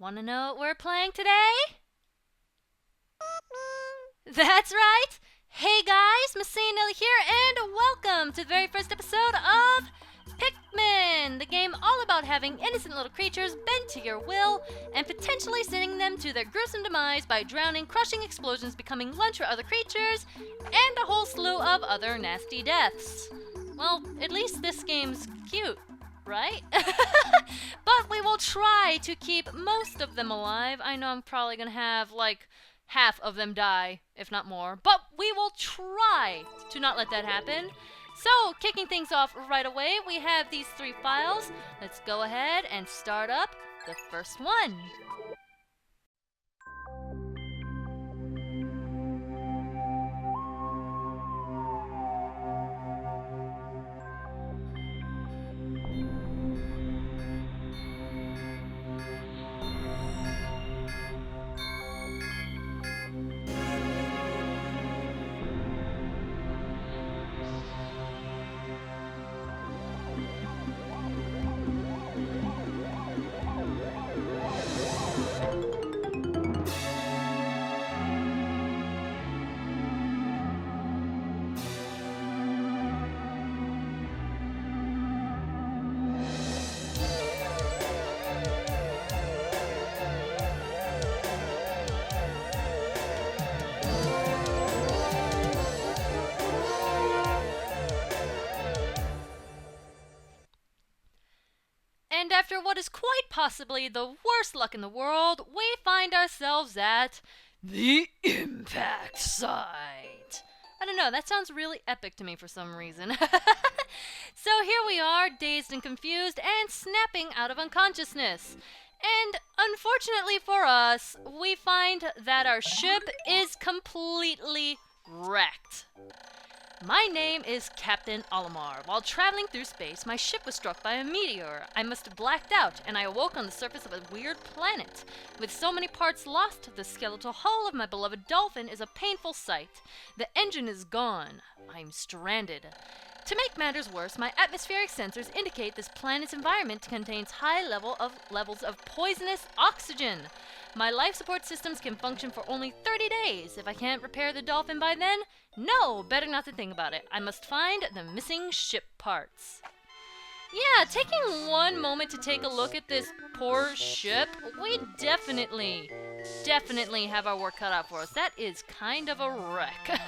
Wanna know what we're playing today? That's right! Hey guys, MasaeAnela here, and welcome to the very first episode of Pikmin! The game all about having innocent little creatures bent to your will and potentially sending them to their gruesome demise by drowning, crushing explosions, becoming lunch for other creatures, and a whole slew of other nasty deaths. Well, at least this game's cute, right? But we will try to keep most of them alive. I know I'm probably gonna have, like, half of them die, if not more. But we will try to not let that happen. So, kicking things off right away, we have these 3 files. Let's go ahead and start up the first one. And after what is quite possibly the worst luck in the world, we find ourselves at the impact site. I don't know, that sounds really epic to me for some reason. So here we are, dazed and confused and snapping out of unconsciousness. And unfortunately for us, we find that our ship is completely wrecked. My name is Captain Olimar. While traveling through space, my ship was struck by a meteor. I must have blacked out, and I awoke on the surface of a weird planet. With so many parts lost, the skeletal hull of my beloved dolphin is a painful sight. The engine is gone. I'm stranded. To make matters worse, my atmospheric sensors indicate this planet's environment contains high levels of poisonous oxygen. My life support systems can function for only 30 days. If I can't repair the dolphin by then, no, better not to think about it. I must find the missing ship parts. Yeah, taking one moment to take a look at this poor ship, we definitely have our work cut out for us. That is kind of a wreck.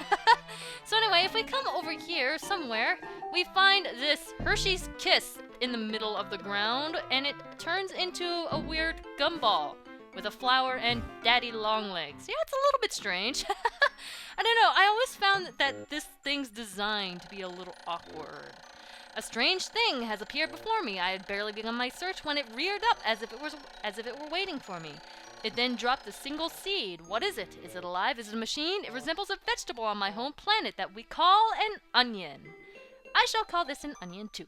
So anyway, if we come over here somewhere, we find this Hershey's Kiss in the middle of the ground, and it turns into a weird gumball with a flower and daddy long legs. Yeah, it's a little bit strange. I don't know, I always found that this thing's designed to be a little awkward. A strange thing has appeared before me. I had barely begun my search when it reared up as if it were waiting for me. It then dropped a single seed. What is it? Is it alive? Is it a machine? It resembles a vegetable on my home planet that we call an onion. I shall call this an onion too.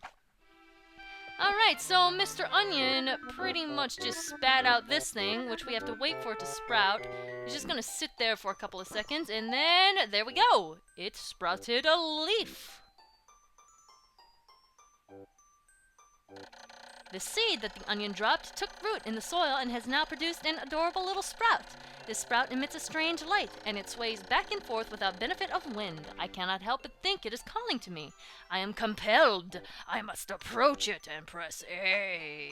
Alright, so Mr. Onion pretty much just spat out this thing, which we have to wait for it to sprout. He's just gonna sit there for a couple of seconds, and then, there we go! It sprouted a leaf! The seed that the onion dropped took root in the soil and has now produced an adorable little sprout. This sprout emits a strange light, and it sways back and forth without benefit of wind. I cannot help but think it is calling to me. I am compelled. I must approach it and press A.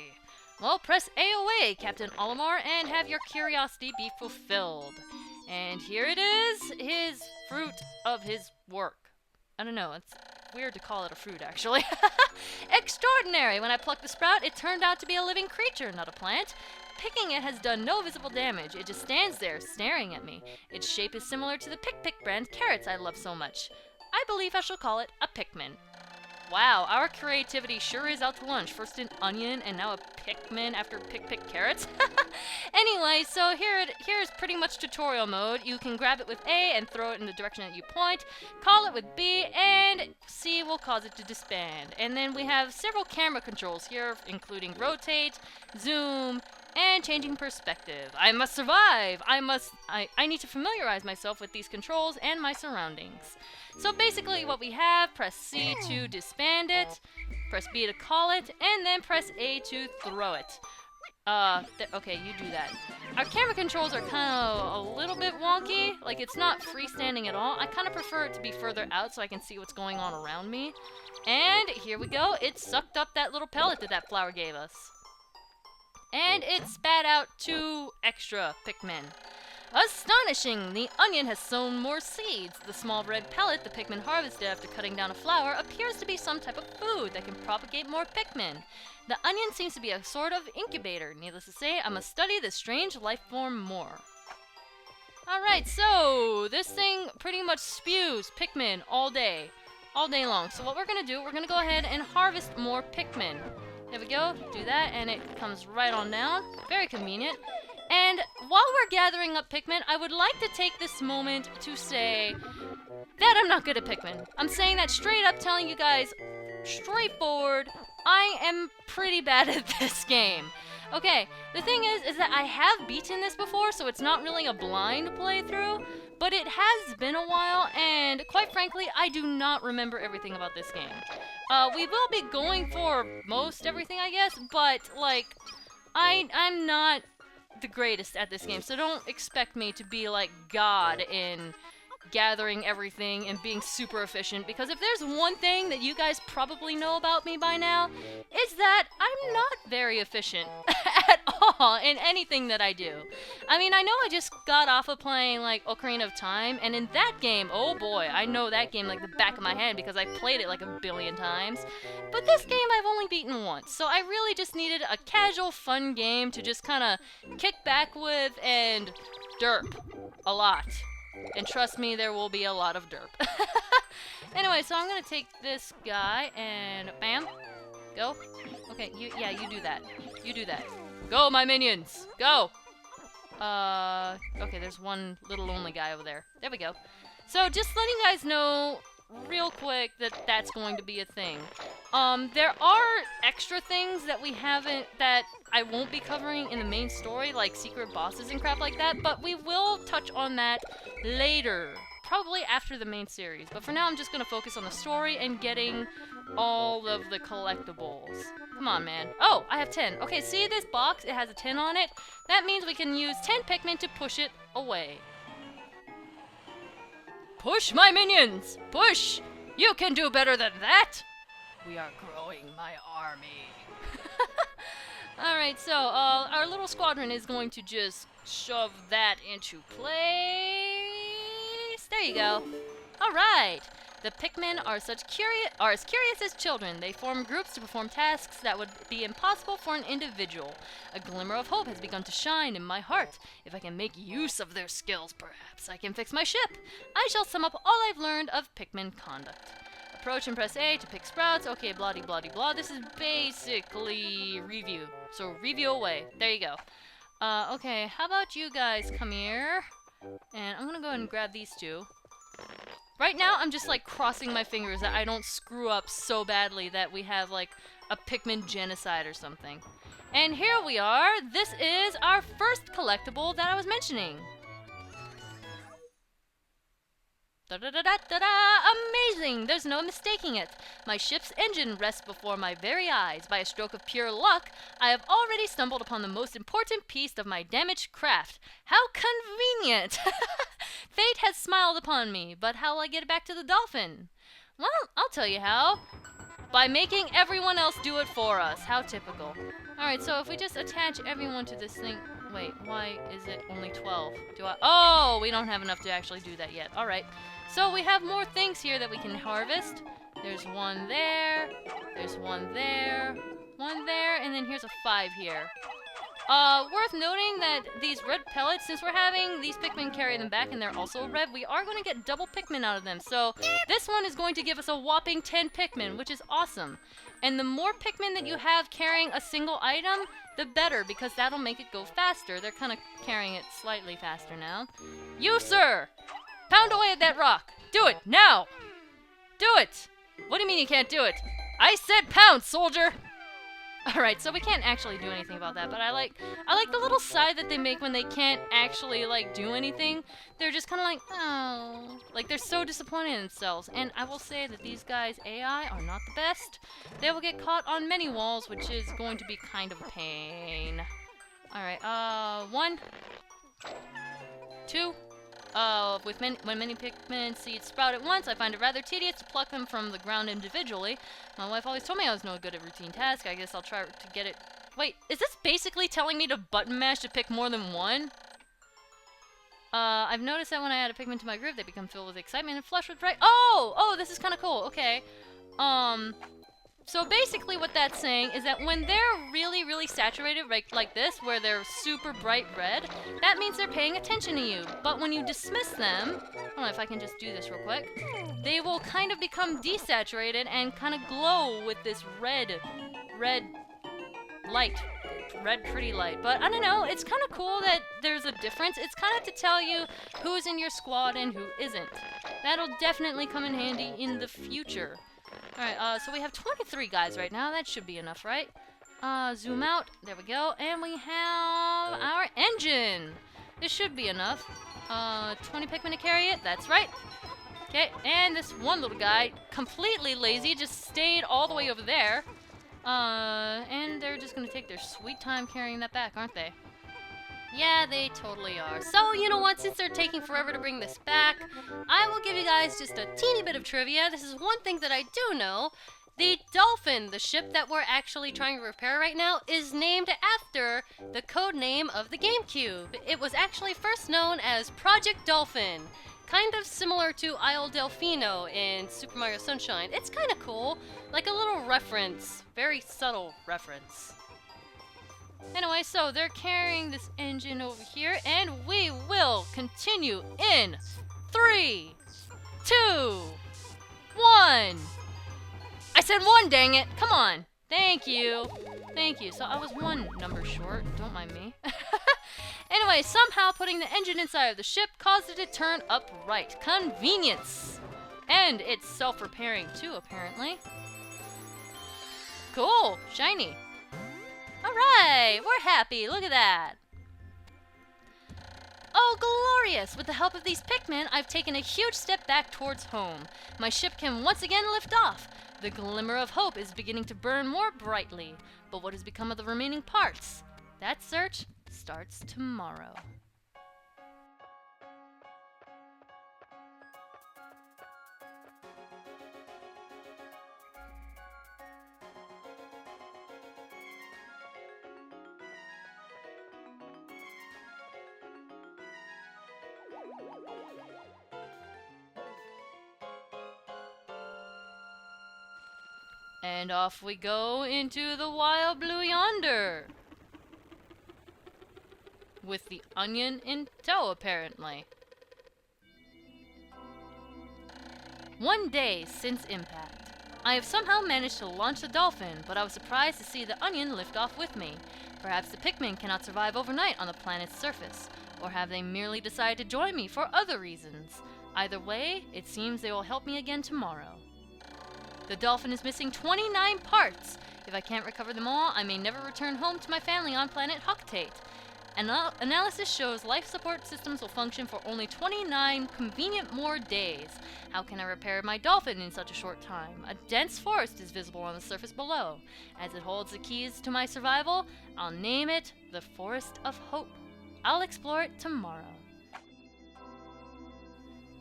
Well, press A away, Captain Olimar, and have your curiosity be fulfilled. And here it is, his fruit of his work. I don't know, it's weird to call it a fruit, actually. Extraordinary! When I plucked the sprout, it turned out to be a living creature, not a plant. Picking it has done no visible damage. It just stands there, staring at me. Its shape is similar to the Pick brand carrots I love so much. I believe I shall call it a Pikmin. Wow, our creativity sure is out to lunch. First an onion, and now a Pikmin after pick carrots. Anyway, so here's pretty much tutorial mode. You can grab it with A and throw it in the direction that you point. Call it with B, and C will cause it to disband. And then we have several camera controls here, including rotate, zoom, and changing perspective. I must survive! I need to familiarize myself with these controls and my surroundings. So basically what we have, press C to disband it, press B to call it, and then press A to throw it. Okay, you do that. Our camera controls are kind of a little bit wonky. Like, it's not freestanding at all. I kind of prefer it to be further out so I can see what's going on around me. And here we go. It sucked up that little pellet that that flower gave us. And it spat out 2 extra Pikmin. Astonishing! The onion has sown more seeds. The small red pellet the Pikmin harvested after cutting down a flower appears to be some type of food that can propagate more Pikmin. The onion seems to be a sort of incubator. Needless to say, I must study this strange life form more. Alright, so this thing pretty much spews Pikmin all day long. So what we're going to do, we're going to go ahead and harvest more Pikmin. There we go, do that, and it comes right on down. Very convenient. And while we're gathering up Pikmin, I would like to take this moment to say that I'm not good at Pikmin. I'm saying that straight up, telling you guys, straightforward, I am pretty bad at this game. Okay, the thing is that I have beaten this before, so it's not really a blind playthrough, but it has been a while, and quite frankly, I do not remember everything about this game. We will be going for most everything, I guess, but, like, I'm not the greatest at this game, so don't expect me to be like God in gathering everything and being super efficient, because if there's one thing that you guys probably know about me by now, it's that I'm not very efficient at all in anything that I do. I mean, I know I just got off of playing like Ocarina of Time, and in that game, oh boy, I know that game like the back of my hand because I played it like a billion times. But this game I've only beaten once, so I really just needed a casual, fun game to just kind of kick back with and derp a lot. And trust me, there will be a lot of derp. Anyway, so I'm gonna take this guy and bam, go. Okay, you do that. You do that. Go, my minions, go. Okay, there's one little lonely guy over there. There we go. So just letting you guys know real quick that that's going to be a thing. There are extra things that we haven't, that I won't be covering in the main story, like secret bosses and crap like that, but we will touch on that later, probably after the main series. But for now, I'm just going to focus on the story and getting all of the collectibles. Come on, man. Oh, I have 10. Okay, see this box? It has a 10 on it. That means we can use 10 Pikmin to push it away. Push, my minions! Push! You can do better than that! We are growing my army. Alright, so, our little squadron is going to just shove that into place. There you go. Alright! The Pikmin are as curious as children. They form groups to perform tasks that would be impossible for an individual. A glimmer of hope has begun to shine in my heart. If I can make use of their skills, perhaps I can fix my ship. I shall sum up all I've learned of Pikmin conduct. Approach and press A to pick sprouts. Okay, blah de blah de blah. This is basically review. So review away. There you go. Okay, how about you guys come here? And I'm gonna go ahead and grab these two. Right now, I'm just, like, crossing my fingers that I don't screw up so badly that we have, like, a Pikmin genocide or something. And here we are. This is our first collectible that I was mentioning. Da-da-da-da-da-da! Amazing! There's no mistaking it. My ship's engine rests before my very eyes. By a stroke of pure luck, I have already stumbled upon the most important piece of my damaged craft. How convenient! Fate has smiled upon me, but how will I get it back to the dolphin? Well, I'll tell you how. By making everyone else do it for us. How typical. Alright, so if we just attach everyone to this thing... Wait, why is it only 12? Oh, we don't have enough to actually do that yet. Alright. So we have more things here that we can harvest. There's one there. There's one there. One there. And then here's a 5 here. Worth noting that these red pellets, since we're having these Pikmin carry them back and they're also red, we are going to get double Pikmin out of them. So this one is going to give us a whopping 10 Pikmin, which is awesome. And the more Pikmin that you have carrying a single item, the better, because that'll make it go faster. They're kind of carrying it slightly faster now. You, sir! Pound away at that rock! Do it, now! Do it! What do you mean you can't do it? I said pound, soldier! Alright, so we can't actually do anything about that, but I like the little sigh that they make when they can't actually, like, do anything. They're just kind of like, oh. Like, they're so disappointed in themselves. And I will say that these guys' AI are not the best. They will get caught on many walls, which is going to be kind of a pain. Alright, 1, 2. When many Pikmin seeds sprout at once, I find it rather tedious to pluck them from the ground individually. My wife always told me I was no good at routine tasks. I guess I'll try to get it. Wait, is this basically telling me to button mash to pick more than one? I've noticed that when I add a Pikmin to my group, they become filled with excitement and flush with bright. Oh, this is kind of cool. Okay. So basically what that's saying is that when they're really, really saturated, like this, where they're super bright red, that means they're paying attention to you. But when you dismiss them, I don't know if I can just do this real quick, they will kind of become desaturated and kind of glow with this red light. Red pretty light. But I don't know, it's kind of cool that there's a difference. It's kind of to tell you who's in your squad and who isn't. That'll definitely come in handy in the future. Alright, so we have 23 guys right now. That should be enough, right? Zoom out. There we go. And we have our engine. This should be enough. 20 Pikmin to carry it. That's right. Okay, and this one little guy, completely lazy, just stayed all the way over there. And they're just gonna take their sweet time carrying that back, aren't they? Yeah, they totally are. So, you know what, since they're taking forever to bring this back, I will give you guys just a teeny bit of trivia. This is one thing that I do know. The Dolphin, the ship that we're actually trying to repair right now, is named after the code name of the GameCube. It was actually first known as Project Dolphin. Kind of similar to Isle Delfino in Super Mario Sunshine. It's kind of cool. Like a little reference. Very subtle reference. Anyway, so they're carrying this engine over here, and we will continue in 3, 2, 1. I said 1, dang it. Come on. Thank you. Thank you. So I was 1 number short. Don't mind me. Anyway, somehow putting the engine inside of the ship caused it to turn upright. Convenience. And it's self-repairing too, apparently. Cool. Shiny. Alright, we're happy. Look at that. Oh, glorious! With the help of these Pikmin, I've taken a huge step back towards home. My ship can once again lift off. The glimmer of hope is beginning to burn more brightly. But what has become of the remaining parts? That search starts tomorrow. And off we go into the wild blue yonder. With the onion in tow, apparently. One day since impact. I have somehow managed to launch the Dolphin, but I was surprised to see the onion lift off with me. Perhaps the Pikmin cannot survive overnight on the planet's surface, or have they merely decided to join me for other reasons? Either way, it seems they will help me again tomorrow. The Dolphin is missing 29 parts. If I can't recover them all, I may never return home to my family on planet Hoctate. Analysis shows life support systems will function for only 29 convenient more days. How can I repair my Dolphin in such a short time? A dense forest is visible on the surface below. As it holds the keys to my survival, I'll name it the Forest of Hope. I'll explore it tomorrow.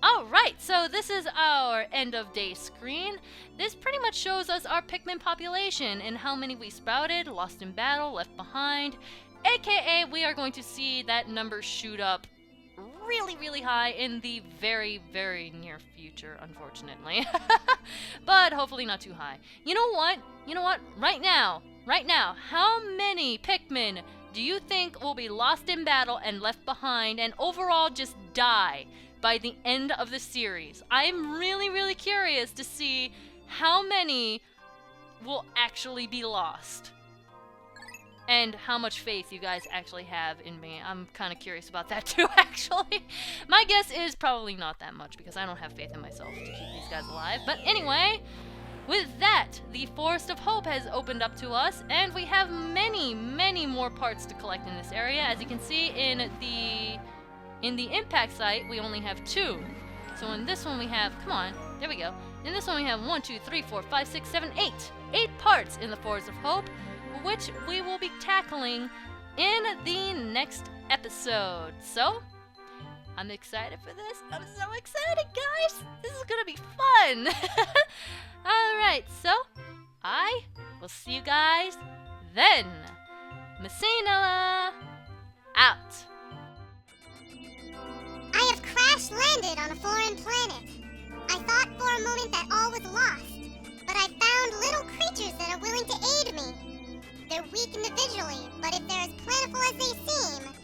Alright, so this is our end of day screen. This pretty much shows us our Pikmin population and how many we sprouted, lost in battle, left behind. AKA, we are going to see that number shoot up really, really high in the very, very near future, unfortunately. But hopefully not too high. You know what? Right now, how many Pikmin do you think will be lost in battle and left behind and overall just die by the end of the series? I'm really, really curious to see how many will actually be lost. And how much faith you guys actually have in me. I'm kind of curious about that too, actually. My guess is probably not that much, because I don't have faith in myself to keep these guys alive. But anyway, with that, the Forest of Hope has opened up to us, and we have many, many more parts to collect in this area. As you can see in the impact site, we only have 2. So in this one we have, come on, there we go. In this one we have 1, 2, 3, 4, 5, 6, 7, 8. 8 parts in the Forest of Hope, which we will be tackling in the next episode. So, I'm excited for this. I'm so excited, guys. This is gonna be fun. Alright, so I will see you guys then. MasaeAnela out. I have crash landed on a foreign planet. I thought for a moment that all was lost, but I found little creatures that are willing to aid me. They're weak individually, but if they're as plentiful as they seem,